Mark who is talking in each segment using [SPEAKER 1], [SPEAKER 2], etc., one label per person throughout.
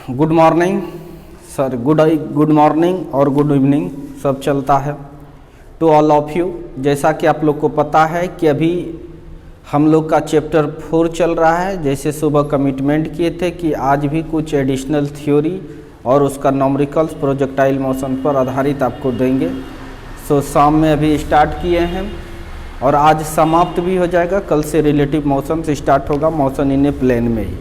[SPEAKER 1] Good morning sir, good morning और good evening सब चलता है टू ऑल ऑफ यू। जैसा कि आप लोग को पता है कि अभी हम लोग का चैप्टर 4 चल रहा है। जैसे सुबह कमिटमेंट किए थे कि आज भी कुछ एडिशनल थ्योरी और उसका नॉमरिकल्स प्रोजेक्टाइल मोशन पर आधारित आपको देंगे। सो शाम में अभी स्टार्ट किए हैं और आज समाप्त भी हो जाएगा। कल से रिलेटिव मोशन से स्टार्ट होगा, मोशन इन ए प्लेन में ही।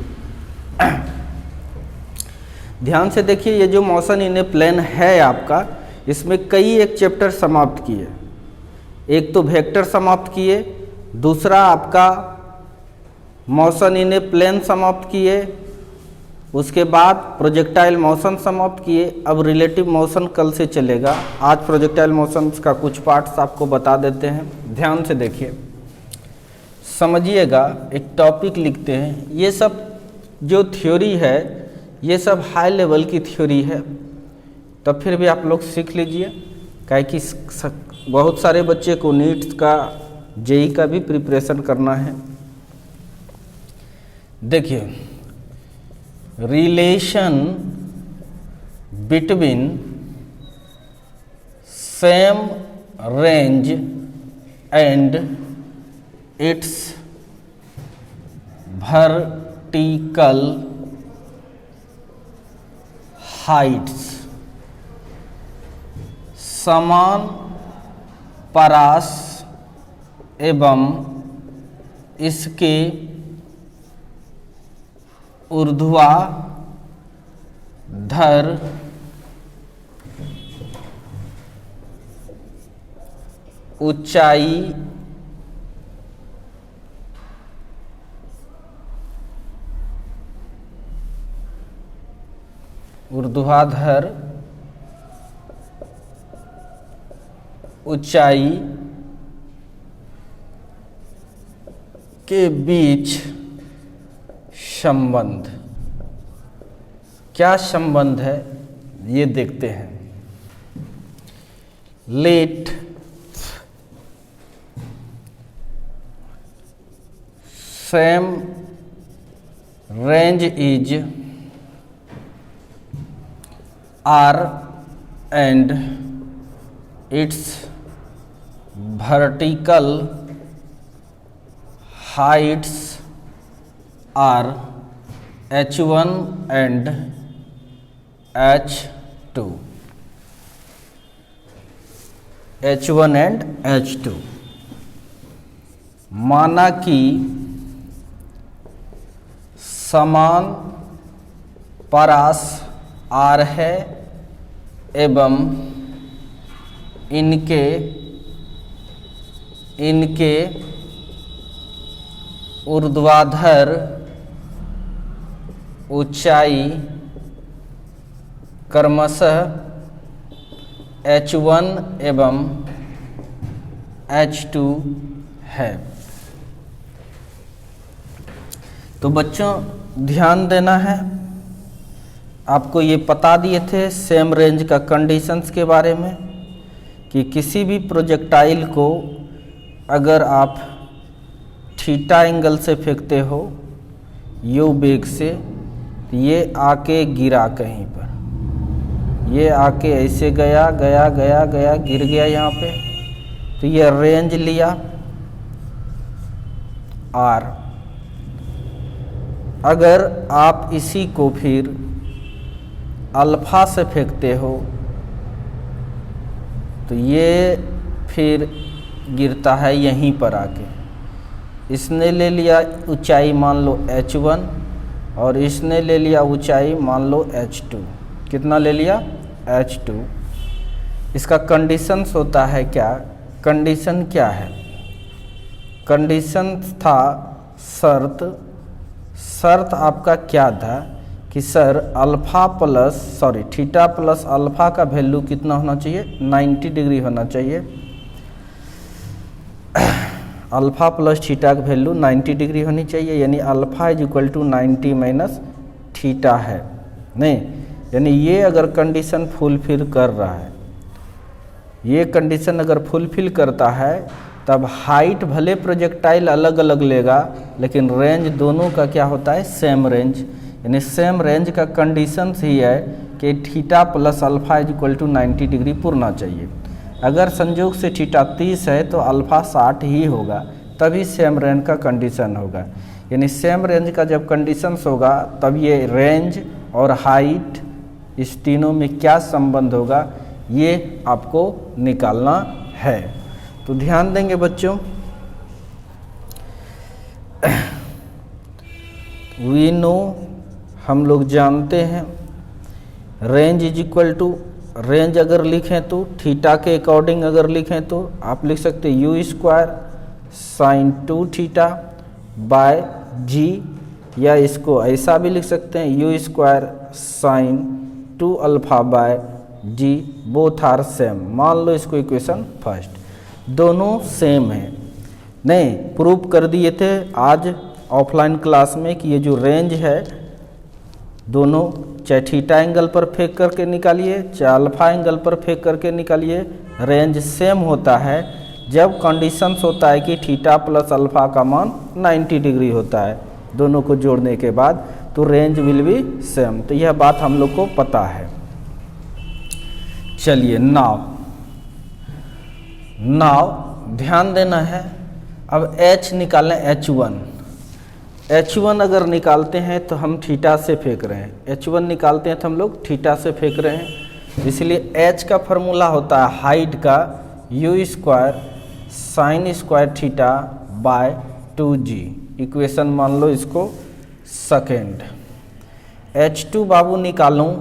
[SPEAKER 1] ध्यान से देखिए, ये जो मोशन इन ए प्लेन है आपका, इसमें कई एक चैप्टर समाप्त किए। एक तो वेक्टर समाप्त किए, दूसरा आपका मोशन इन ए प्लेन समाप्त किए, उसके बाद प्रोजेक्टाइल मोशन समाप्त किए। अब रिलेटिव मोशन कल से चलेगा। आज प्रोजेक्टाइल मोशन का कुछ पार्ट्स आपको बता देते हैं। ध्यान से देखिए, समझिएगा। एक टॉपिक लिखते हैं। ये सब जो थ्योरी है, ये सब हाई लेवल की थ्योरी है, तब फिर भी आप लोग सीख लीजिए। काहे कि बहुत सारे बच्चे को नीट्स का, जेई का भी प्रिपरेशन करना है। देखिए, relation between same range and its vertical Heights, समान परास एवं इसके ऊर्ध्वाधर ऊंचाई के बीच संबंध। क्या संबंध है ये देखते हैं। Let same range is R and its vertical heights are H1 and H2, H1 and H2। माना कि समान परास R है एवं इनके ऊर्ध्वाधर ऊंचाई क्रमशः H1 एवं H2 है। तो बच्चों ध्यान देना है। आपको ये बता दिए थे सेम रेंज का कंडीशंस के बारे में कि किसी भी प्रोजेक्टाइल को अगर आप थीटा एंगल से फेंकते हो यू वेग से, ये आके गिरा कहीं पर, ये आके ऐसे गया गिर गया यहाँ पे, तो ये रेंज लिया R। अगर आप इसी को फिर अल्फा से फेंकते हो तो ये फिर गिरता है यहीं पर आके। इसने ले लिया ऊंचाई मान लो H1 और इसने ले लिया ऊंचाई मान लो H2। कितना ले लिया? H2। इसका कंडीशंस होता है क्या? कंडीशन क्या है? कंडीशन था शर्त आपका क्या था कि सर थीटा प्लस अल्फा का वैल्यू कितना होना चाहिए? 90 डिग्री होना चाहिए। अल्फा प्लस थीटा का वैल्यू 90 डिग्री होनी चाहिए, यानी alpha is equal to 90 minus theta है। नहीं, यानी ये अगर कंडीशन फुलफिल कर रहा है, ये कंडीशन अगर फुलफिल करता है तब हाइट भले प्रोजेक्टाइल अलग अलग लेगा लेकिन रेंज दोनों का क्या होता है? Same range. यानी सेम रेंज का कंडीशन ही है कि theta plus alpha is equal to 90 degree पूरना चाहिए। अगर संयोग से थीटा 30 है तो अल्फा 60 ही होगा, तभी सेम रेंज का कंडीशन होगा। यानी सेम रेंज का जब कंडीशंस होगा तब ये रेंज और हाइट इस तीनों में क्या संबंध होगा ये आपको निकालना है। तो ध्यान देंगे बच्चों, वी नो हम लोग जानते हैं range is equal to, range अगर लिखें तो थीटा के अकॉर्डिंग अगर लिखें तो आप लिख सकते हैं u square sine 2 theta by g, या इसको ऐसा भी लिख सकते हैं u square sine 2 alpha by g, both are same. मान लो इसको इक्वेशन फर्स्ट, दोनों सेम है। नहीं, प्रूव कर दिए थे आज ऑफलाइन क्लास में कि ये जो रेंज है दोनों चाहे थीटा एंगल पर फेंक करके निकालिए चाहे अल्फा एंगल पर फेंक करके निकालिए, रेंज सेम होता है जब कंडीशंस होता है कि थीटा प्लस अल्फा का मान 90 डिग्री होता है दोनों को जोड़ने के बाद, तो रेंज विल बी सेम। तो यह बात हम लोग को पता है। चलिए नाव ध्यान देना है। अब h निकालें, H1 अगर निकालते हैं तो हम थीटा से फेंक रहे हैं, H1 निकालते हैं तो हम लोग थीटा से फेंक रहे हैं, इसलिए h का फॉर्मूला होता है हाइट का you square sine square theta by 2g। Equation मान लो इसको सेकेंड। H2 बाबू निकालूं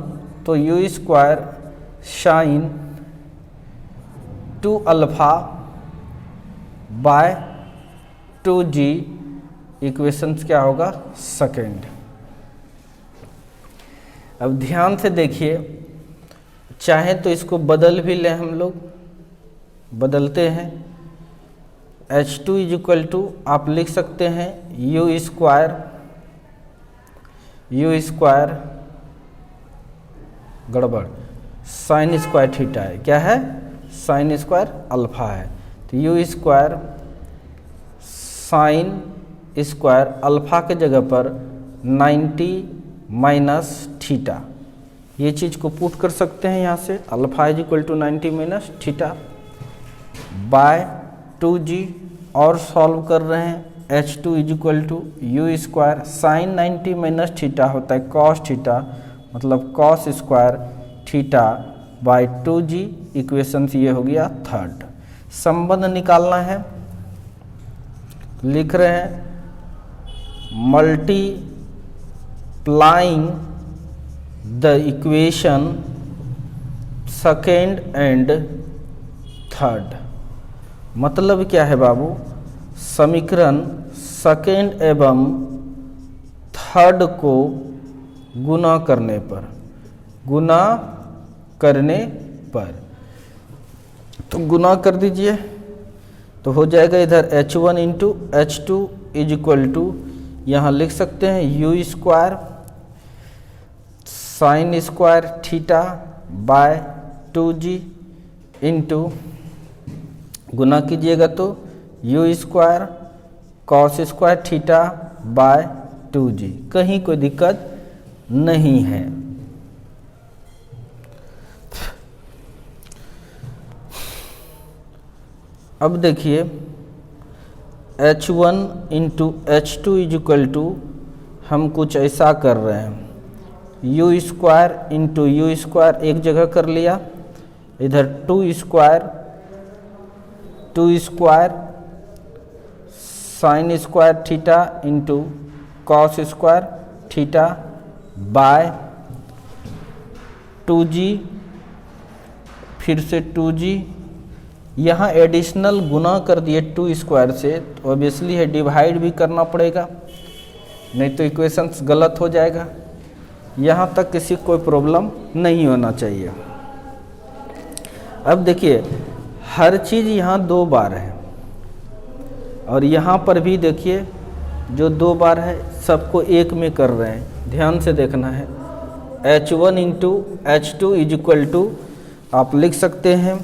[SPEAKER 1] तो u square sine 2 alpha bye 2g, equations क्या होगा सेकेंड। अब ध्यान से देखिए, चाहे तो इसको बदल भी लें, हम लोग बदलते हैं। H2 इज इक्वल टू आप लिख सकते हैं यू स्क्वायर गड़बड़ साइन स्क्वायर थीटा है, क्या है साइन स्क्वायर अल्फा है, तो u square sine square alpha के जगह पर 90 माइनस थीटा, ये चीज़ को पुट कर सकते हैं यहाँ से, alpha is equal to 90 minus theta by 2g, और सॉल्व कर रहे हैं। H2 is equal to U square sine 90 minus theta होता है कॉस थीटा, मतलब cos square theta by 2g, equation ये हो गया थर्ड। संबंध निकालना है, लिख रहे हैं multiplying the equation second and third. मतलब क्या है बाबू, समीकरण सेकेंड एवं थर्ड को गुना करने पर, तो गुना कर दीजिए तो हो जाएगा इधर H1 into H2 is equal to, यहाँ लिख सकते हैं u square sine square theta by 2g into, गुना कीजिएगा तो u square cos square theta by 2g, कहीं कोई दिक्कत नहीं है। अब देखिए H1 into H2 is equal to, हम कुछ ऐसा कर रहे हैं, u square into you square एक जगह कर लिया, इधर 2 square sine square theta into cos square theta by 2g, फिर से 2g, यहाँ एडिशनल गुना कर दिए 2 स्क्वायर से, तो ऑब्वियसली है डिवाइड भी करना पड़ेगा, नहीं तो इक्वेशंस गलत हो जाएगा। यहाँ तक किसी कोई प्रॉब्लम नहीं होना चाहिए। अब देखिए हर चीज़ यहाँ 2 बार है, और यहाँ पर भी देखिए जो 2 बार है सबको एक में कर रहे हैं, ध्यान से देखना है। H1 into H2 is equal to आप लिख सकते हैं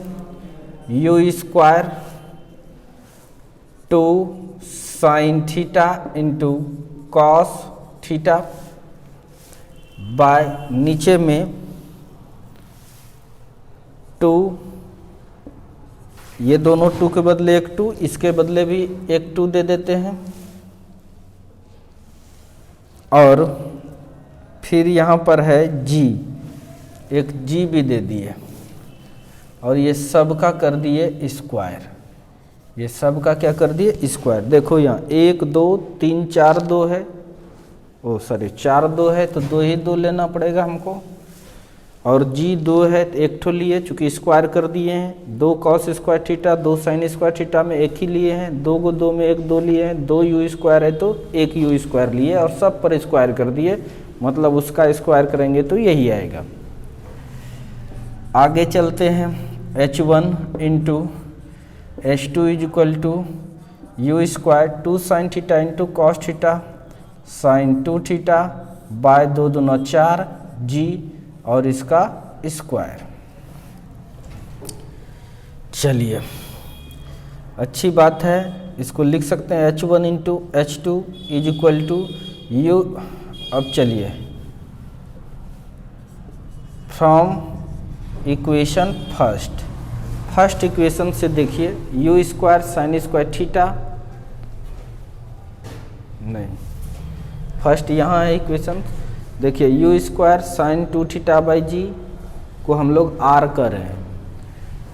[SPEAKER 1] u square 2 sine theta into cos theta by नीचे में 2, ये दोनों 2 के बदले एक 2, इसके बदले भी एक 2 दे देते हैं, और फिर यहाँ पर है g, एक g भी दे दिए, और ये सब का कर दिए स्क्वायर, ये सब का क्या कर दिए स्क्वायर। देखो यहाँ 1 2 3 4 2 है, ओ सॉरी 4 2 है तो 2 ही 2 लेना पड़ेगा हमको, और g 2 है तो एक ठो लिए, चूँकि स्क्वायर कर दिए हैं। 2 cos square theta 2 sin square theta में एक ही लिए हैं, 2 को 2 में एक 2 लिए हैं, 2 u स्क्वायर है तो एक u स्क्वायर लिए और सब पर स्क्वायर कर दिए, मतलब उसका स्क्वायर करेंगे तो यही आएगा। आगे चलते हैं, h1 into h2 is equal to U square 2 sin theta into cos theta sin 2 theta by 2 दूना 4 g और इसका स्क्वायर। चलिए अच्छी बात है, इसको लिख सकते हैं h1 into h2 is equal to u. अब चलिए फ्रॉम इक्वेशन फर्स्ट इक्वेशन से देखिए, u square sine square theta, नहीं फर्स्ट यहाँ है इक्वेशन, देखिए u square sine 2 theta by g को हम लोग आर कर रहे हैं,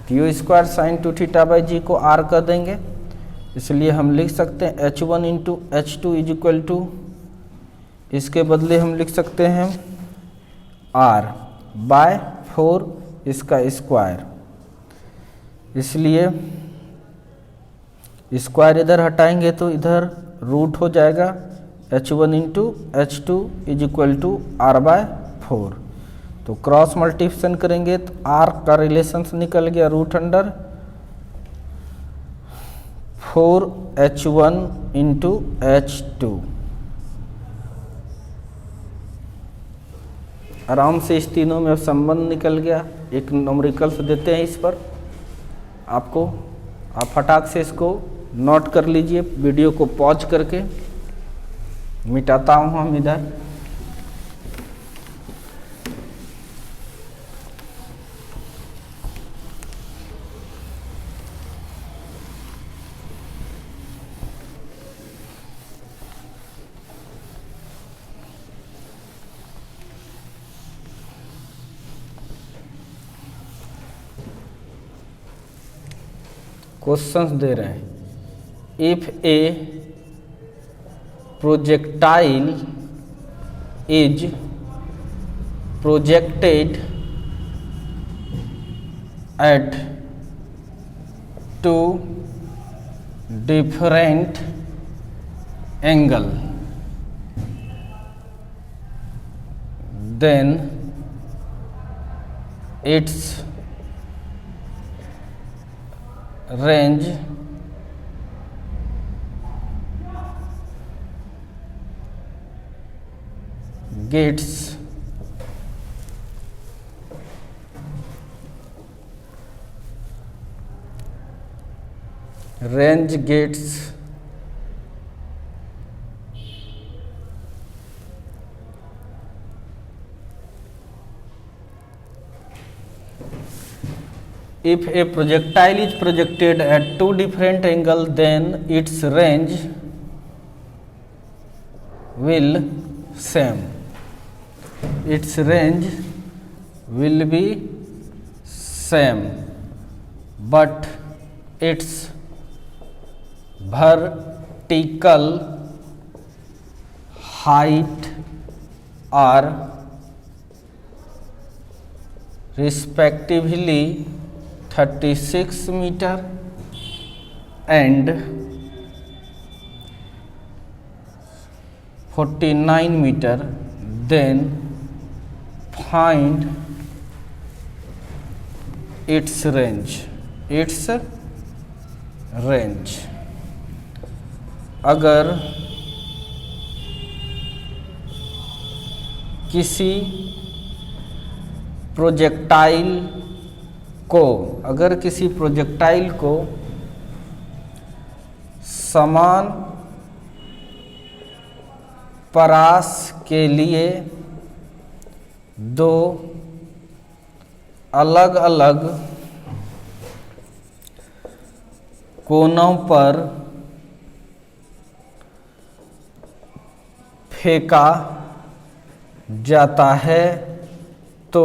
[SPEAKER 1] तो u square sine 2 theta by g को आर कर देंगे, इसलिए हम लिख सकते हैं h1 into h2 is equal to, इसके बदले हम लिख सकते हैं r बाय 4 इसका स्क्वायर, इसलिए स्क्वायर इधर हटाएंगे तो इधर रूट हो जाएगा, h1 into h2 is equal to r by 4, तो क्रॉस मल्टीप्लिकेशन करेंगे तो r का रिलेशंस निकल गया root under 4h1 into h2। आराम से इस तीनों में संबंध निकल गया, एक न्यूमेरिकल्स देते हैं इस पर आपको, आप फटाक से इसको नोट कर लीजिए, वीडियो को पॉज करके मिटाता हूँ हम इधर। क्वेश्चंस दे रहे हैं, if A projectile is projected at 2 different angle, then its range gets if a projectile is projected at 2 different angles, then its range will same, its range will be same, but its vertical height are respectively 36 meter and 49 meter, then find its range, अगर किसी projectile को समान परास के लिए दो अलग अलग कोनों पर फेंका जाता है तो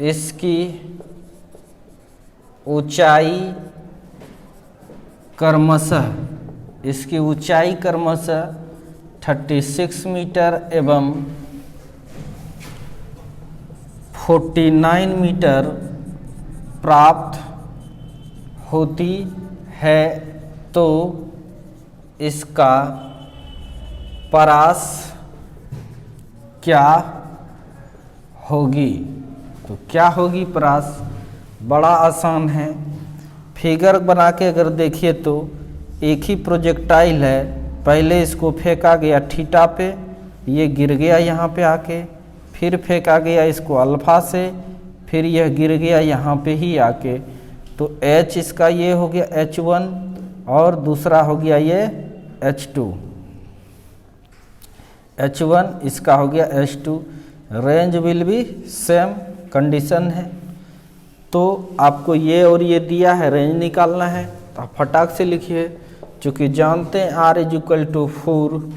[SPEAKER 1] इसकी ऊंचाई क्रमशः 36 मीटर एवं 49 मीटर प्राप्त होती है तो इसका परास क्या होगी। तो क्या होगी परास? बड़ा आसान है। फिगर बना के अगर देखिए तो एक ही प्रोजेक्टाइल है, पहले इसको फेंका गया थीटा पे, ये गिर गया यहाँ पे आके, फिर फेंका गया इसको अल्फा से, फिर यह गिर गया यहाँ पे ही आके, तो H इसका ये हो गया H1 और दूसरा हो गया ये H2। H1 इसका हो गया H2। रेंज विल भी सेम कंडीशन है। तो आपको ये और ये दिया है, रेंज निकालना है तो आप फटाक से लिखिए, चूँकि जानते हैं R =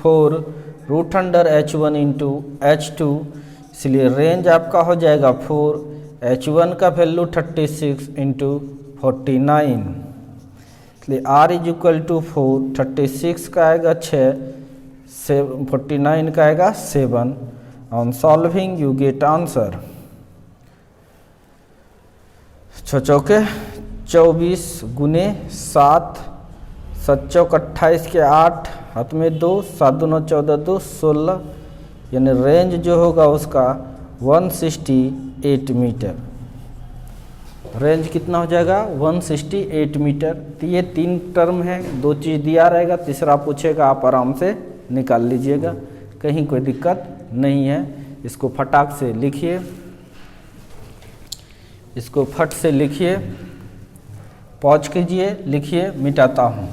[SPEAKER 1] 4 root under H1 into H2, इसलिए रेंज आपका हो जाएगा 4। H1 का वैल्यू 36 इंटू 49, इसलिए R = 4, 36 का आएगा 6, 49 का आएगा 7। On solving you get answer 6 चौके 24 गुने 7, 7 चौक 28 के 8, हाथ में 2, 7 दूना 14, 2 16, यानी रेंज जो होगा उसका 168 मीटर। रेंज कितना हो जाएगा? 168 मीटर। तो ये 3 टर्म है, 2 चीज़ दिया रहेगा, तीसरा पूछेगा, आप आराम से निकाल लीजिएगा, कहीं कोई दिक्कत नहीं है। इसको फटाक से लिखिए, इसको फट से लिखिए, पॉज कीजिए, लिखिए, मिटाता हूँ।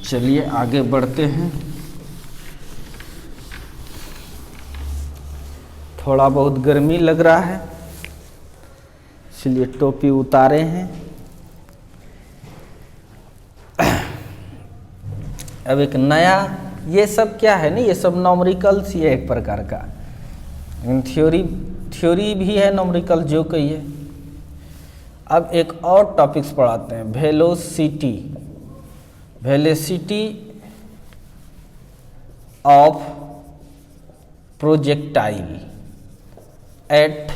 [SPEAKER 1] चलिए आगे बढ़ते हैं। थोड़ा बहुत गर्मी लग रहा है, इसलिए टोपी उतारे हैं। अब एक नया, ये सब क्या है ना, ये सब न्यूमेरिकल्स ही है एक प्रकार का, थ्योरी भी है न्यूमेरिकल जो कहिए। अब एक और टॉपिक्स पढ़ाते हैं, velocity of projectile at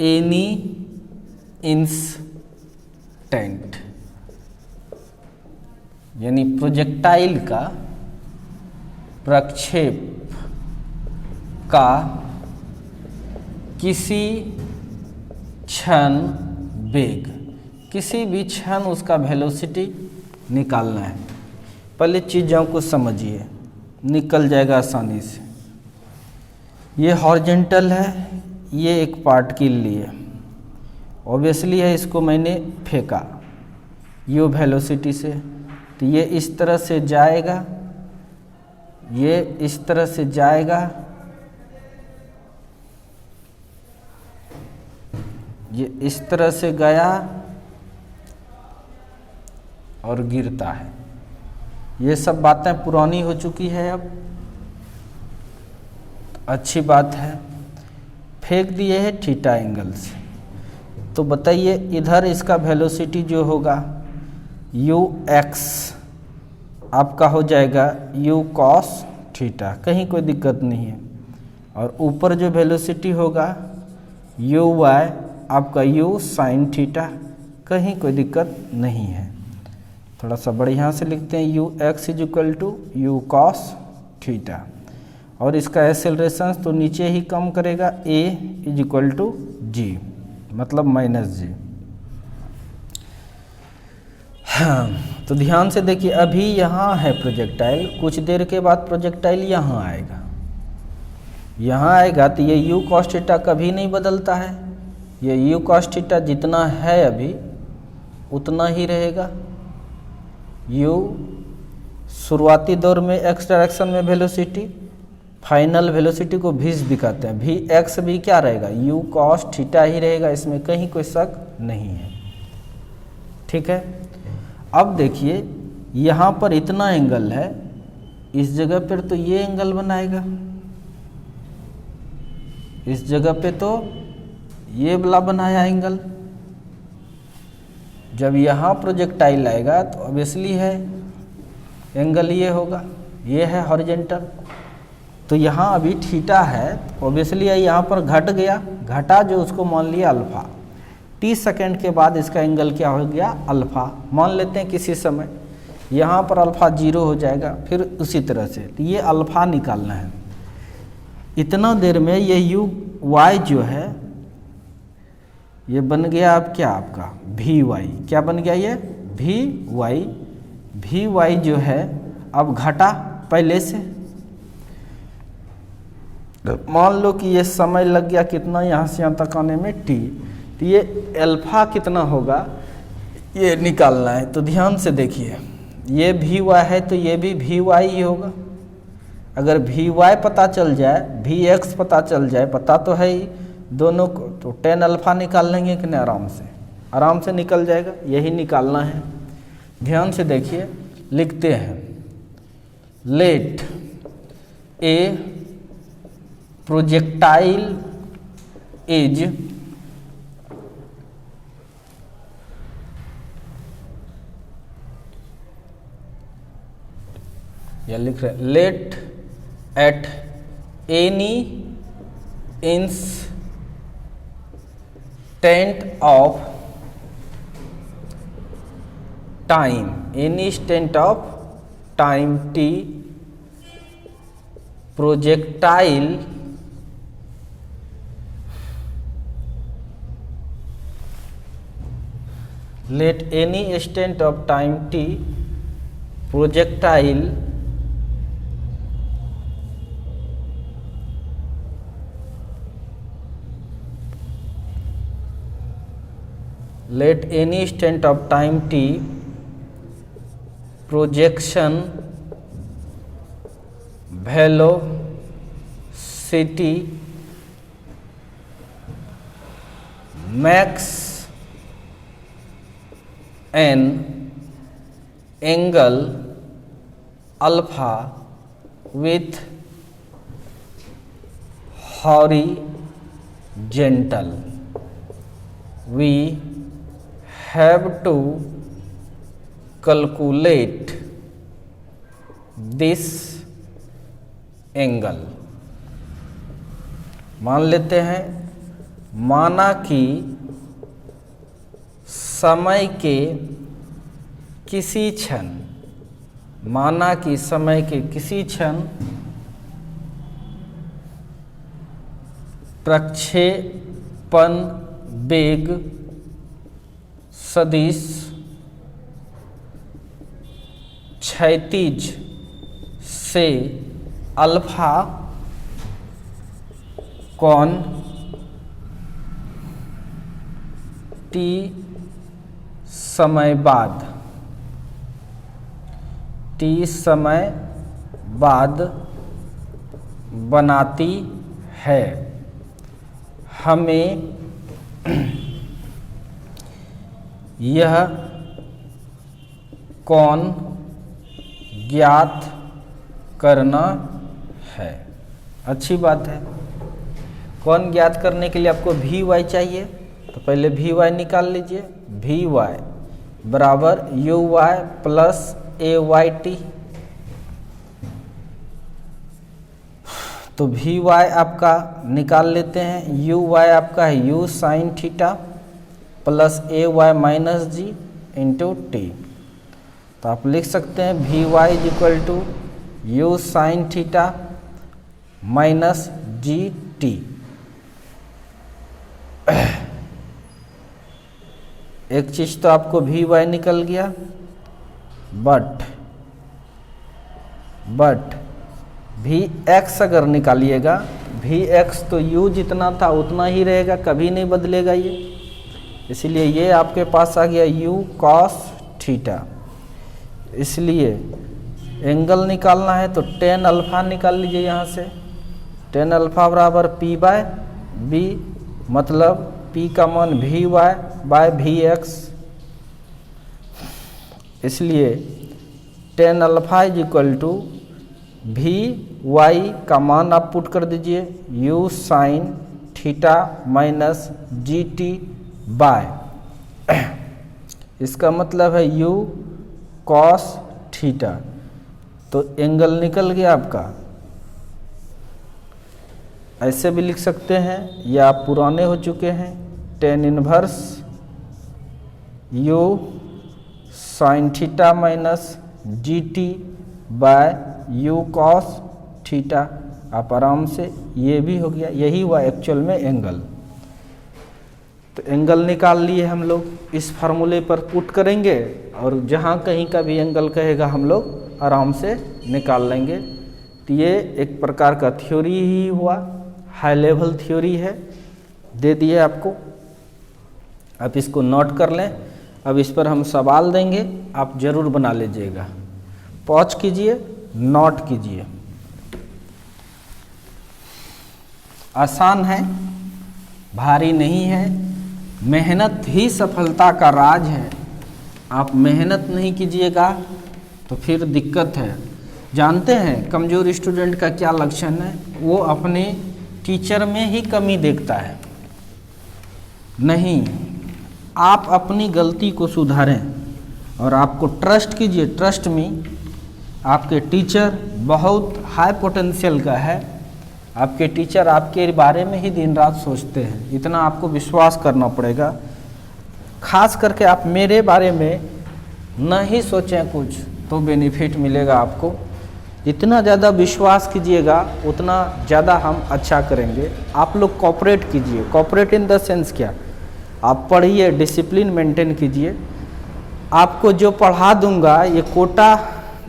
[SPEAKER 1] any instant, यानी प्रोजेक्टाइल का प्रक्षेप का किसी क्षण वेग, किसी भी क्षण उसका वेलोसिटी निकालना है। पहले चीज़ों को समझिए, निकल जाएगा आसानी से। ये हॉरिजॉन्टल है, ये एक पार्टिकल लिए ऑब्वियसली है, इसको मैंने फेंका यू वेलोसिटी से, तो ये इस तरह से जाएगा, ये इस तरह से जाएगा, ये इस तरह से गया और गिरता है। ये सब बातें पुरानी हो चुकी है, अब अच्छी बात है। फेंक दिए है थीटा एंगल से, तो बताइए इधर इसका वेलोसिटी जो होगा यू एक्स आपका हो जाएगा यू कॉस थीटा, कहीं कोई दिक्कत नहीं है। और ऊपर जो वेलोसिटी होगा यू वाई आपका यू साइन थीटा, कहीं कोई दिक्कत नहीं है। थोड़ा सा बढ़िया से लिखते हैं, you x = you cos theta, और इसका एक्सेलरेशन तो नीचे ही कम करेगा, a = g, मतलब -g। हाँ, तो ध्यान से देखिए, अभी यहाँ है प्रोजेक्टाइल, कुछ देर के बाद प्रोजेक्टाइल यहाँ आएगा, यहाँ आएगा तो ये यू कॉस थीटा कभी नहीं बदलता है, ये यू कॉस थीटा जितना है अभी उतना ही रहेगा। यू शुरुआती दौर में एक्स डायरेक्शन में वेलोसिटी, फाइनल वेलोसिटी को भी दिखाते हैं, भी एक्स भी क्या रहेगा, यू कॉस थीटा ही रहेगा, इसमें कहीं कोई शक नहीं है। ठीक है, अब देखिए यहाँ पर इतना एंगल है, इस जगह पर तो ये एंगल बनाएगा, इस जगह पे तो ये वाला बनाया एंगल। जब यहाँ प्रोजेक्टाइल आएगा तो ऑब्वियसली है एंगल ये होगा, ये है हॉरिजेंटल। तो यहाँ अभी थीटा है तो ऑब्वियसली यहाँ पर घट गया, घटा जो उसको मान लिया अल्फा। 30 सेकेंड के बाद इसका एंगल क्या हो गया, अल्फा। मान लेते हैं किसी समय यहाँ पर अल्फा 0 हो जाएगा, फिर उसी तरह से तो ये अल्फा निकालना है। इतना देर में ये यू वाई जो है ये बन गया अब क्या आपका भी वाई, क्या बन गया ये भी वाई। भी वाई जो है अब घटा पहले से, मान लो कि ये समय लग गया कितना यहाँ से यहाँ तक आने में टी, तो ये अल्फा कितना होगा ये निकालना है। तो ध्यान से देखिए, ये भी वाई है तो ये भी वाई ही होगा। अगर भी वाई पता चल जाए, भी एक्स पता चल जाए, पता तो है ही दोनों को, तो 10 अल्फा निकाल लेंगे कि नहीं, आराम से निकल जाएगा, यही निकालना है। ध्यान से देखिए, लिखते हैं लेट ए प्रोजेक्टाइल इज या लिख रहे let at any instant of time, any instant of time t, projectile let any instant of time t projectile let any instant of time t projection velocity makes an angle alpha with horizontal. We have to calculate this angle। मान लेते हैं, माना कि समय के किसी क्षण, माना कि समय के किसी क्षण प्रक्षेपण वेग सदिश क्षैतिज से अल्फा कोण टी समय बाद बनाती है। हमें यह कोण ज्ञात करना है। अच्छी बात है, कोण ज्ञात करने के लिए आपको भी वाई चाहिए, तो पहले भी वाई निकाल लीजिए। भी वाई बराबर U Y plus A Y T. तो भी वाई आपका निकाल लेते हैं, यू वाई आपका है U sine theta plus A Y minus G into T. तो आप लिख सकते हैं V Y is equal to U sine theta minus ji T. एक चीज तो आपको भी वाई निकल गया, बट भी एक्स अगर निकालिएगा, भी एक्स तो यू जितना था उतना ही रहेगा, कभी नहीं बदलेगा ये, इसलिए ये आपके पास आ गया यू कॉस थीटा। इसलिए एंगल निकालना है तो टेन अल्फा निकाल लीजिए यहाँ से। टेन अल्फा बराबर पी बाय बी, मतलब पी का मान v y by v x. इसलिए tan alpha is equal to v y का मान आप पुट कर दीजिए u sine theta minus G T by, इसका मतलब है यू कॉस थीटा। तो एंगल निकल गया आपका। ऐसे भी लिख सकते हैं, या आप पुराने हो चुके हैं, tan inverse U sine theta minus G T by U cos theta. आप आराम से, ये भी हो गया, यही हुआ एक्चुअल में एंगल। तो एंगल निकाल लिए हम लोग, इस फार्मूले पर पुट करेंगे और जहाँ कहीं का भी एंगल कहेगा हम लोग आराम से निकाल लेंगे। तो ये एक प्रकार का थ्योरी ही हुआ, हाई लेवल थ्योरी है, दे दिए आपको। आप इसको नोट कर लें। अब इस पर हम सवाल देंगे, आप जरूर बना लीजिएगा। पॉज कीजिए, नोट कीजिए। आसान है, भारी नहीं है, मेहनत ही सफलता का राज है। आप मेहनत नहीं कीजिएगा तो फिर दिक्कत है। जानते हैं कमज़ोर स्टूडेंट का क्या लक्षण है? वो अपने टीचर में ही कमी देखता है। नहीं, आप अपनी गलती को सुधारें और आपको ट्रस्ट कीजिए, ट्रस्ट में आपके टीचर बहुत हाई पोटेंशियल का है। आपके टीचर आपके बारे में ही दिन रात सोचते हैं, इतना आपको विश्वास करना पड़ेगा। खास करके आप मेरे बारे में न ही सोचें कुछ तो बेनिफिट मिलेगा आपको। जितना ज़्यादा विश्वास कीजिएगा उतना ज़्यादा हम अच्छा करेंगे। आप लोग कोऑपरेट कीजिए। कोऑपरेट इन द सेंस क्या? आप पढ़िए, डिसिप्लिन मेंटेन कीजिए। आपको जो पढ़ा दूंगा ये कोटा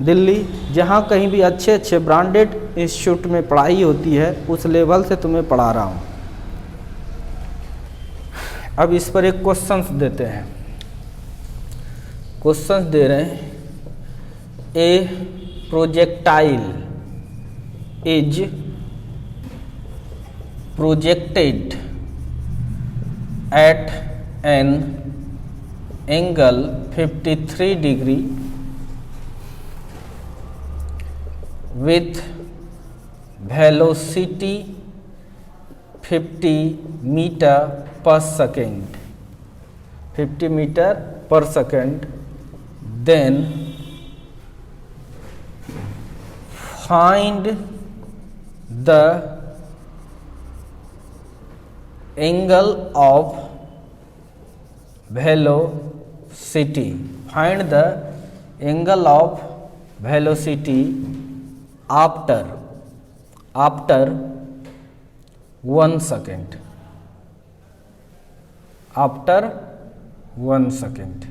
[SPEAKER 1] दिल्ली, जहाँ कहीं भी अच्छे अच्छे ब्रांडेड इंस्टीट्यूट में पढ़ाई होती है उस लेवल से तुम्हें पढ़ा रहा हूँ। अब इस पर एक क्वेश्चंस देते हैं। क्वेश्चंस दे रहे हैं, ए projectile is projected at an angle 53 degree with velocity 50 meter per second, 50 meter per second, then find the angle of velocity. Find the angle of velocity after 1 second. After 1 second.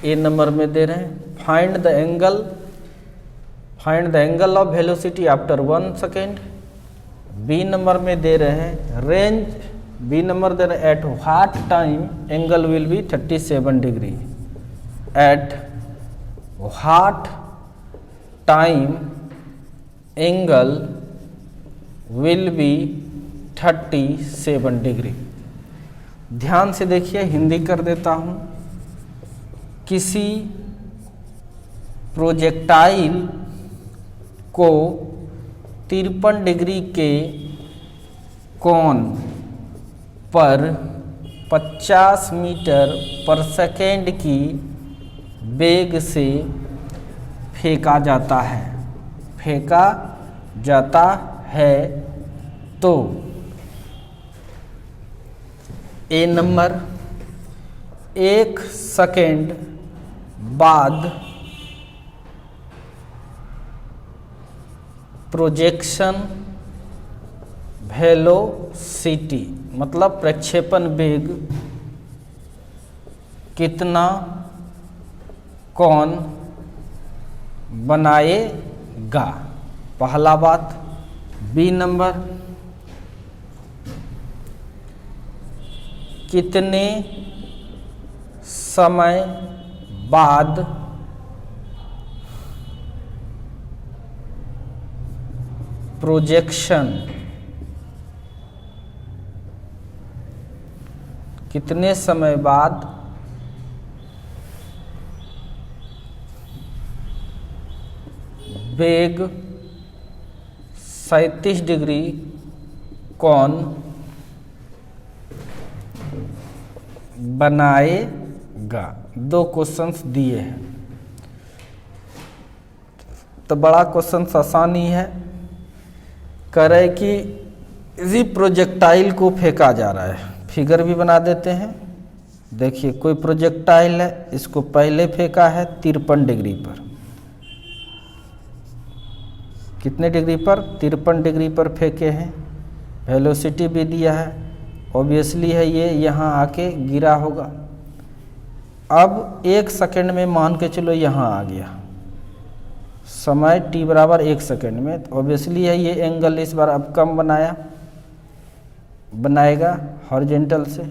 [SPEAKER 1] A number में दे रहे हैं find the angle of velocity after 1 second. B number में दे रहे हैं range, B number दे रहे हैं at what time angle will be 37 degree. At what time angle will be 37 degree. ध्यान से देखिए, हिंदी कर देता हूँ। किसी प्रोजेक्टाइल को 53 डिग्री के कोण पर 50 मीटर पर सेकेंड की वेग से फेंका जाता है तो ए नंबर 1 सेकेंड बाद प्रोजेक्शन वेलोसिटी मतलब प्रक्षेपण वेग कितना कोण बनाएगा, पहला बात। बी नंबर कितने समय बाद प्रोजेक्शन, कितने समय बाद वेग 37 डिग्री कोण बनाएगा। दो क्वेश्चंस दिए हैं, तो बड़ा क्वेश्चंस आसान ही है। कह रहे कि इसी प्रोजेक्टाइल को फेंका जा रहा है, फिगर भी बना देते हैं। देखिए कोई प्रोजेक्टाइल है, इसको पहले फेंका है 53 डिग्री पर। कितने डिग्री पर? 53 डिग्री पर फेंके हैं। वेलोसिटी भी दिया है, ऑब्वियसली है ये यहाँ आके गिरा होगा। अब 1 सेकंड में मान के चलो यहाँ आ गया, समय t बराबर 1 सेकंड में, तो ऑब्वियसली है ये एंगल इस बार अब कम बनाएगा हॉरिजॉन्टल से,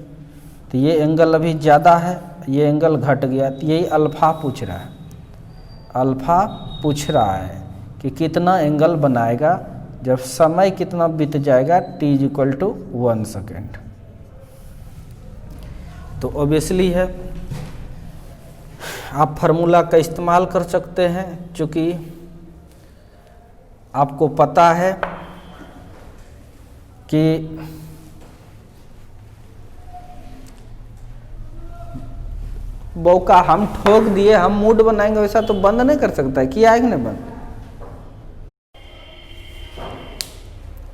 [SPEAKER 1] तो ये एंगल अभी ज़्यादा है, ये एंगल घट गया। तो यही अल्फ़ा पूछ रहा है, अल्फ़ा पूछ रहा है कि कितना एंगल बनाएगा जब समय कितना बीत जाएगा, t = 1 सेकेंड। तो ऑब्वियसली है आप फार्मूला का इस्तेमाल कर सकते हैं, चूँकि आपको पता है कि बौका हम ठोक दिए, हम मूड बनाएंगे, वैसा तो बंद नहीं कर सकता है, किया है कि नहीं बंद।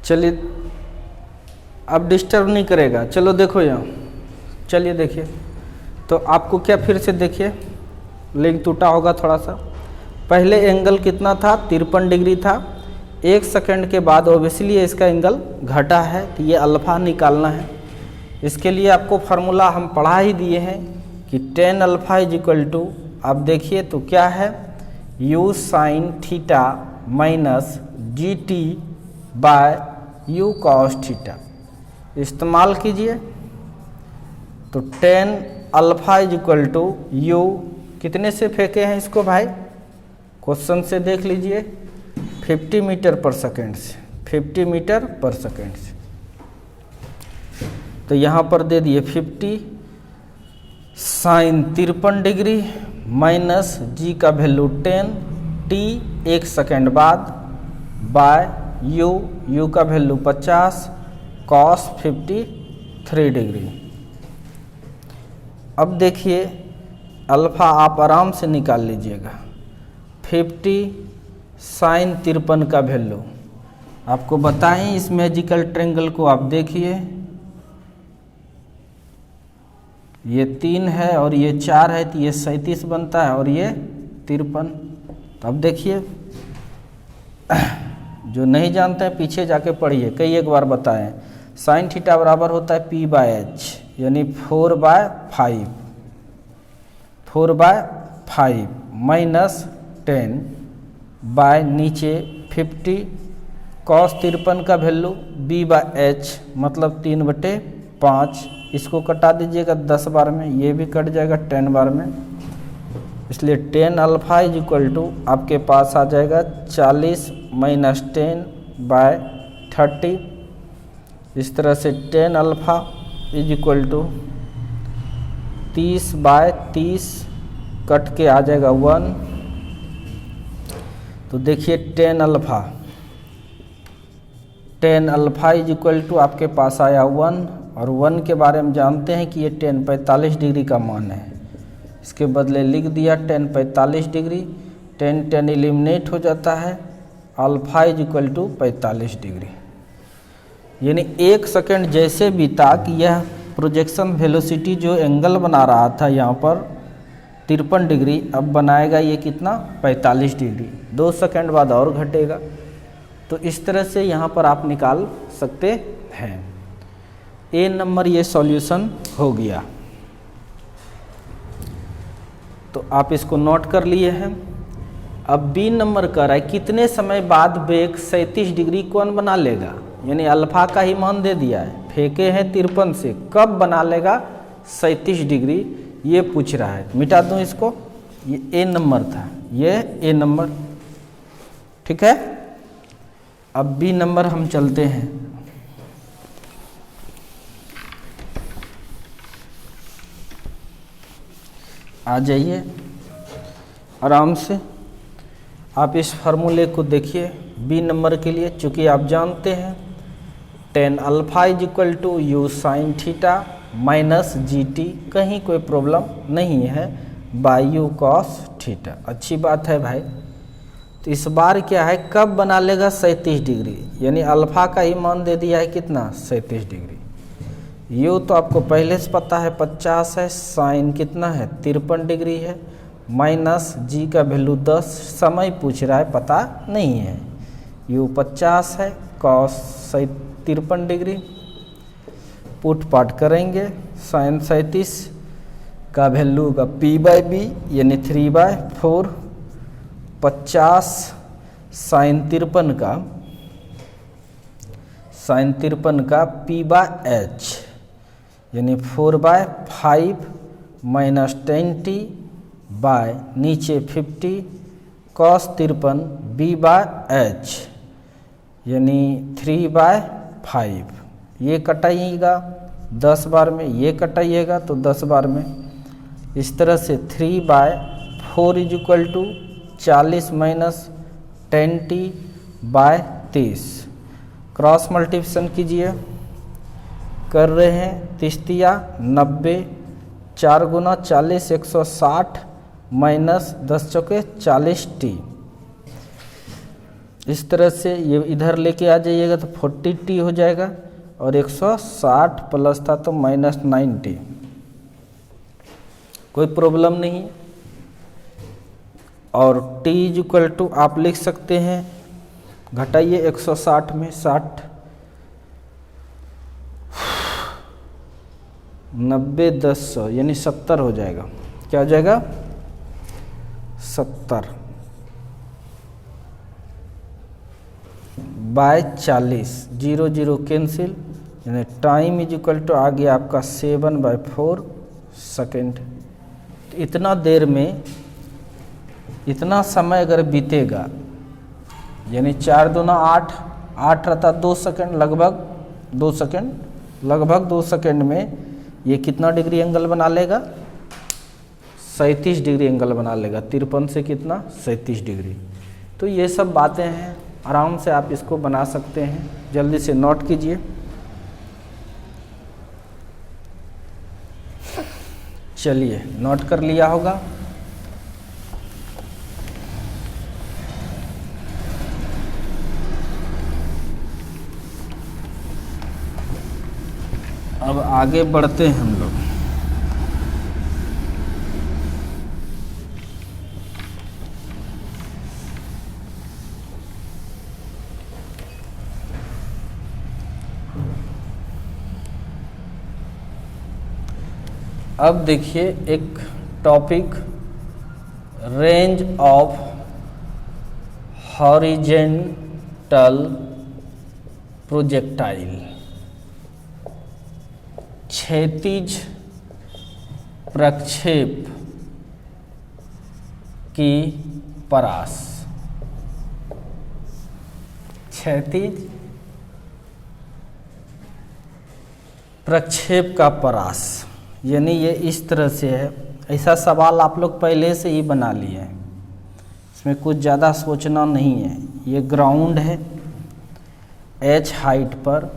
[SPEAKER 1] चलिए अब डिस्टर्ब नहीं करेगा। चलो देखो यहाँ, चलिए देखिए, तो आपको क्या फिर से देखिए, लिंक टूटा होगा थोड़ा सा। पहले एंगल कितना था? 53 डिग्री था। 1 सेकंड के बाद ऑब्वियसली इसका एंगल घटा है, तो ये अल्फ़ा निकालना है। इसके लिए आपको फार्मूला हम पढ़ा ही दिए हैं कि tan अल्फ़ा = आप देखिए तो क्या है, u sin theta minus GT by u cos theta. इस्तेमाल कीजिए तो tan अल्फ़ा = u, कितने से फेंके हैं इसको भाई, क्वेश्चन से देख लीजिए, 50 मीटर पर सेकेंड से, 50 मीटर पर सेकेंड से। तो यहाँ पर दे दिए 50 साइन 53 डिग्री माइनस जी का वैल्यू 10, t 1 सेकेंड बाद बाय u का वैल्यू 50 cos 53 डिग्री। अब देखिए अल्फ़ा आप आराम से निकाल लीजिएगा। 50 साइन 53 का वैल्यू आपको बताएं, इस मैजिकल ट्रायंगल को आप देखिए, ये 3 है और ये 4 है, तो ये 37 बनता है और ये 53। तो अब देखिए, जो नहीं जानते हैं पीछे जाके पढ़िए, कई एक बार बताएं। साइन थीटा बराबर होता है p/h, यानी 4/5, 4/5 माइनस 10 बाय नीचे 50 cos 53 का वैल्यू b/h मतलब 3/5। इसको कटा दीजिएगा 10 बार में, ये भी कट जाएगा 10 बार में, इसलिए tan अल्फ़ा = आपके पास आ जाएगा 40 माइनस 10/30। इस तरह से tan अल्फ़ा = 30/30 कट के आ जाएगा 1। तो देखिए tan अल्फ़ा = आपके पास आया 1, और 1 के बारे में जानते हैं कि ये tan 45 डिग्री का मान है। इसके बदले लिख दिया tan 45 डिग्री, tan एलिमिनेट हो जाता है, अल्फ़ा = 45 डिग्री। यानी 1 सेकंड जैसे बीता कि यह प्रोजेक्शन वेलोसिटी जो एंगल बना रहा था यहाँ पर 53 डिग्री, अब बनाएगा ये कितना, 45 डिग्री। 2 सेकंड बाद और घटेगा। तो इस तरह से यहाँ पर आप निकाल सकते हैं। ए नंबर ये सॉल्यूशन हो गया, तो आप इसको नोट कर लिए हैं। अब बी नंबर कर रहा है कितने समय बाद वेग 37 डिग्री कोण बना लेगा, यानी अल्फ़ा का ही मान दे दिया है, फेंके हैं 53 से, कब बना लेगा 37 डिग्री ये पूछ रहा है। मिटा दूं इसको, ये ए नंबर था, ये ए नंबर, ठीक है। अब बी नंबर हम चलते हैं। आ जाइए आराम से, आप इस फार्मूले को देखिए बी नंबर के लिए। चूँकि आप जानते हैं tan alpha is equal to U sine theta minus ji T, कहीं कोई प्रॉब्लम नहीं है, बाई यू कॉस थीटा। अच्छी बात है भाई। तो इस बार क्या है, कब बना लेगा 37 डिग्री, यानी अल्फा का ही मान दे दिया है कितना 37 डिग्री। यू तो आपको पहले से पता है 50 है, साइन कितना है 53 डिग्री है, माइनस जी का वैल्यू 10, समय पूछ रहा है पता नहीं है, यू 50 है, कॉस 53 डिग्री, पुट पाट करेंगे, साइन 37 का वैल्यू का पी बाई बी यानी 3/4, 50 साइन 53 का पी बाय एच यानी 4/5 माइनस 10t बाय नीचे 50 कॉस 53 बी बाय एच यानी 3/5। ये कटाइएगा 10 बार में, ये कटाइएगा तो 10 बार में। इस तरह से 3/4 is equal to 40 minus 10t by 30। Cross multiplication कीजिए, कर रहे हैं 30 90, 4 गुना 40 160 माइनस 10 चौके 40t। इस तरह से ये इधर लेके आ जाइएगा तो 40t हो जाएगा, और 160 प्लस था तो माइनस 90, कोई प्रॉब्लम नहीं। और t इज इक्वल टू आप लिख सकते हैं, घटाइए 160 में 60, 90 10 100 यानी 70 हो जाएगा। क्या हो जाएगा 70 बाय 40, 0 0 कैंसिल, यानी टाइम इज इक्वल टू आ गया आपका 7/4 सेकेंड। इतना देर में इतना समय अगर बीतेगा, यानी 4 दूना 8, 8 रहता 2 सेकेंड, लगभग 2 सेकेंड, लगभग 2 सेकेंड में ये कितना डिग्री एंगल बना लेगा 37 डिग्री एंगल बना लेगा। 53 से कितना 37 डिग्री। तो ये सब बातें हैं, आराम से आप इसको बना सकते हैं। जल्दी से नोट कीजिए। चलिए नोट कर लिया होगा। अब आगे बढ़ते हैं हम लोग। अब देखिए एक topic, range of horizontal projectile, क्षैतिज प्रक्षेप की परास। क्षैतिज प्रक्षेप का परास, यानी ये इस तरह से है। ऐसा सवाल आप लोग पहले से ही बना लिए हैं, इसमें कुछ ज़्यादा सोचना नहीं है। ये ग्राउंड है, h हाइट पर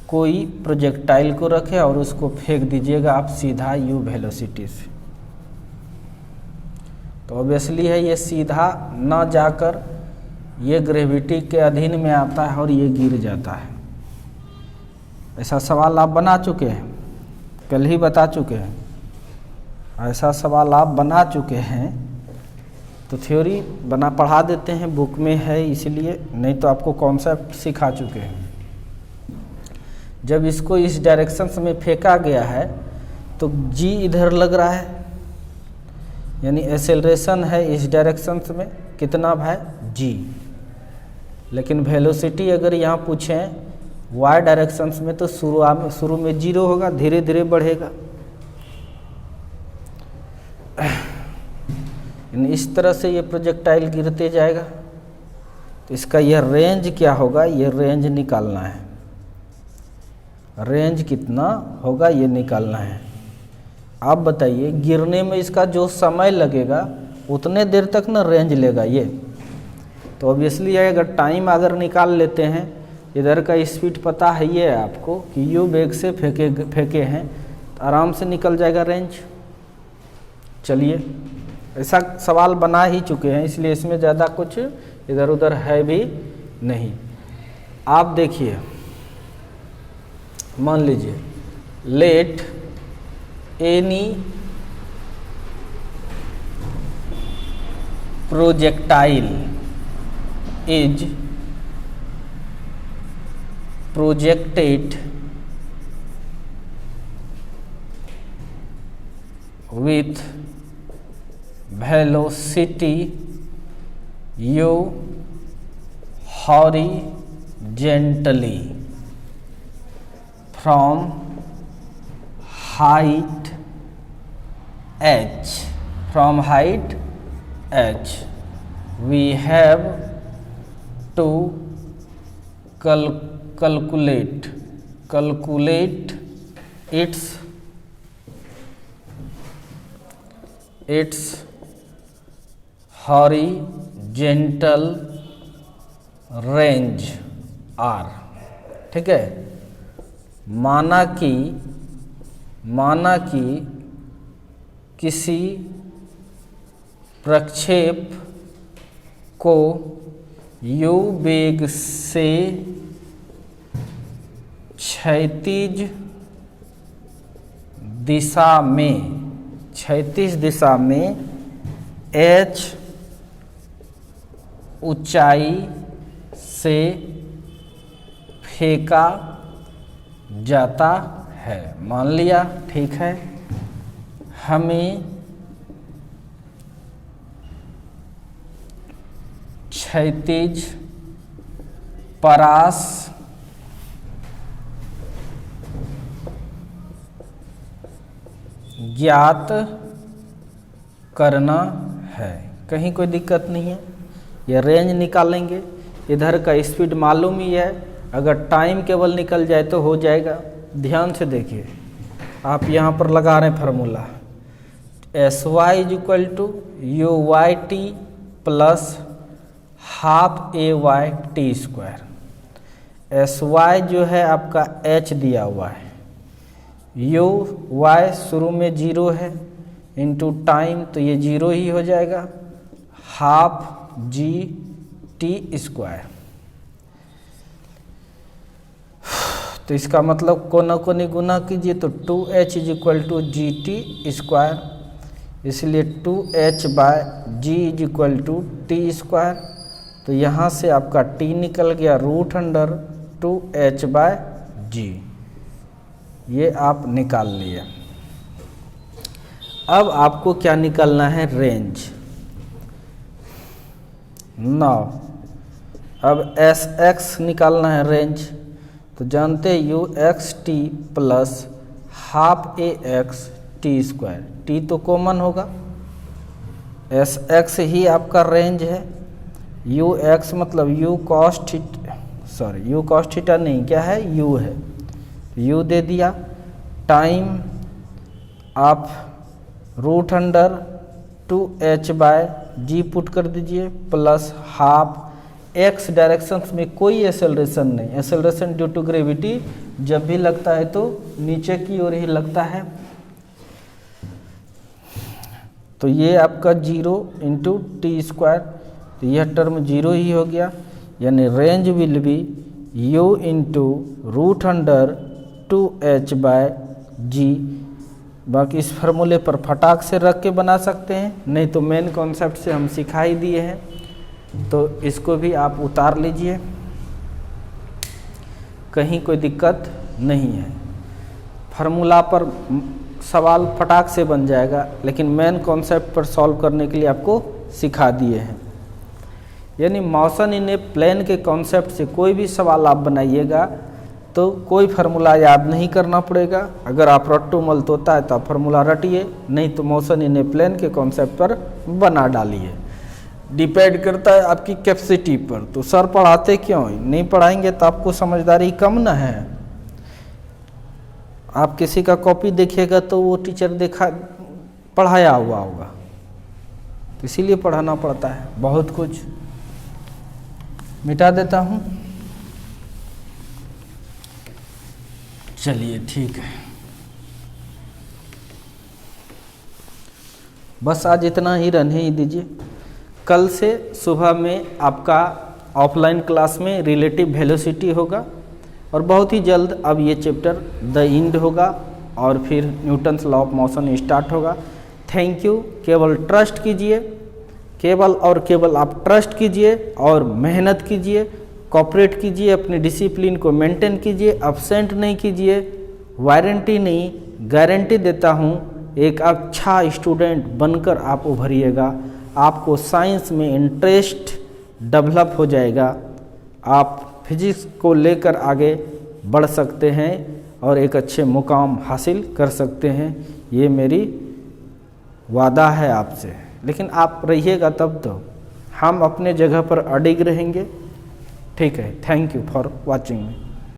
[SPEAKER 1] कोई प्रोजेक्टाइल को रखे और उसको फेंक दीजिएगा आप सीधा u वेलोसिटी से। तो ऑब्वियसली है ये सीधा ना जाकर ये ग्रेविटी के अधीन में आता है और ये गिर जाता है। ऐसा सवाल आप बना चुके हैं, कल ही बता चुके हैं। ऐसा सवाल आप बना चुके हैं तो थ्योरी बना पढ़ा देते हैं, बुक में है इसलिए, नहीं तो आपको कॉन्सेप्ट सिखा चुके हैं। जब इसको इस डायरेक्शन में फेंका गया है तो जी इधर लग रहा है, यानी एक्सेलरेशन है इस डायरेक्शन में कितना भाई जी। लेकिन वेलोसिटी अगर यहाँ पूछें वाई डायरेक्शन में तो शुरू में 0 होगा, धीरे धीरे बढ़ेगा। इस तरह से ये प्रोजेक्टाइल गिरते जाएगा। तो इसका यह रेंज क्या होगा, ये रेंज निकालना है। रेंज कितना होगा ये निकालना है। आप बताइए गिरने में इसका जो समय लगेगा उतने देर तक ना रेंज लेगा ये। तो ऑब्वियसली अगर टाइम अगर निकाल लेते हैं, इधर का स्पीड पता है ये आपको कि यू वेग से फेंके हैं, तो आराम से निकल जाएगा रेंज। चलिए ऐसा सवाल बना ही चुके हैं, इसलिए इसमें ज़्यादा कुछ इधर उधर है भी नहीं। आप देखिए, मान लीजिए let any projectile is projected with velocity u horizontally from height h, we have to calculate its horizontal range r। ठीक है, माना कि किसी प्रक्षेप को u वेग से क्षैतिज दिशा में h ऊंचाई से फेंका जाता है। मान लिया, ठीक है। हमें क्षैतिज परास ज्ञात करना है। कहीं कोई दिक्कत नहीं है, ये रेंज निकालेंगे। इधर का स्पीड मालूम ही है, अगर टाइम केवल निकल जाए तो हो जाएगा। ध्यान से देखिए, आप यहाँ पर लगा रहे हैं formula SY is equal to UYT plus half AYT square. SY जो है आपका H दिया हुआ है, UY शुरू में 0 है, इंटू टाइम तो ये 0 ही हो जाएगा, हाफ GT स्क्वायर। तो इसका मतलब कोना कोनी गुना कीजिए तो 2H is equal to GT square, इसलिए 2H by G is equal to T square. तो यहाँ से आपका T निकल गया √2H बाय G। ये आप निकाल लिए। अब आपको क्या निकालना है, रेंज। नाउ अब SX निकालना है रेंज। तो जानते हैं UXT plus half AXT square, T तो कॉमन होगा, SX ही आपका रेंज है। UX मतलब U cos थीटा नहीं, क्या है, U है, U दे दिया। टाइम आप √2H बाय G पुट कर दीजिए प्लस हाफ एक्स डायरेक्शन में कोई एक्सेलरेशन नहीं, एक्सेलरेशन ड्यू टू ग्रेविटी जब भी लगता है तो नीचे की ओर ही लगता है। तो ये आपका 0 इंटू टी स्क्वायर, तो यह टर्म 0 ही हो गया, यानी range will be u into √2h by g. बाकी इस फार्मूले पर फटाक से रख के बना सकते हैं, नहीं तो मेन कॉन्सेप्ट से हम सिखा ही दिए हैं, तो इसको भी आप उतार लीजिए, कहीं कोई दिक्कत नहीं है। फार्मूला पर सवाल फटाक से बन जाएगा, लेकिन मेन कॉन्सेप्ट पर सॉल्व करने के लिए आपको सिखा दिए हैं। यानी मोशन इन ए प्लेन के कॉन्सेप्ट से कोई भी सवाल आप बनाइएगा तो कोई फार्मूला याद नहीं करना पड़ेगा। अगर आप रट्टू मल तोता है तो आप फार्मूला रटिए, नहीं तो मोशन इन ए प्लेन के कॉन्सेप्ट पर बना डालिए। डिपेंड करता है आपकी कैपेसिटी पर। तो सर पढ़ाते क्यों? नहीं पढ़ाएंगे तो आपको समझदारी कम ना है। आप किसी का कॉपी देखिएगा तो वो टीचर पढ़ाया हुआ होगा, इसीलिए पढ़ाना पड़ता है। बहुत कुछ मिटा देता हूँ। चलिए ठीक है, बस आज इतना ही रहने ही दीजिए। कल से सुबह में आपका ऑफलाइन क्लास में रिलेटिव वेलोसिटी होगा और बहुत ही जल्द अब ये चैप्टर द एंड होगा और फिर Newton's law of motion start होगा। Thank you. केवल ट्रस्ट कीजिए, केवल और केवल आप ट्रस्ट कीजिए और मेहनत कीजिए, कोऑपरेट कीजिए, अपने डिसिप्लिन को मेंटेन कीजिए, अब्सेंट नहीं कीजिए। वारंटी नहीं, गारंटी देता हूँ, एक अच्छा स्टूडेंट बनकर आप उभरिएगा। आपको साइंस में इंटरेस्ट डेवलप हो जाएगा, आप फिजिक्स को लेकर आगे बढ़ सकते हैं और एक अच्छे मुकाम हासिल कर सकते हैं। ये मेरी वादा है आपसे। लेकिन आप रहिएगा तब तो हम अपने जगह पर अडिग रहेंगे। ठीक है, thank you for watching me.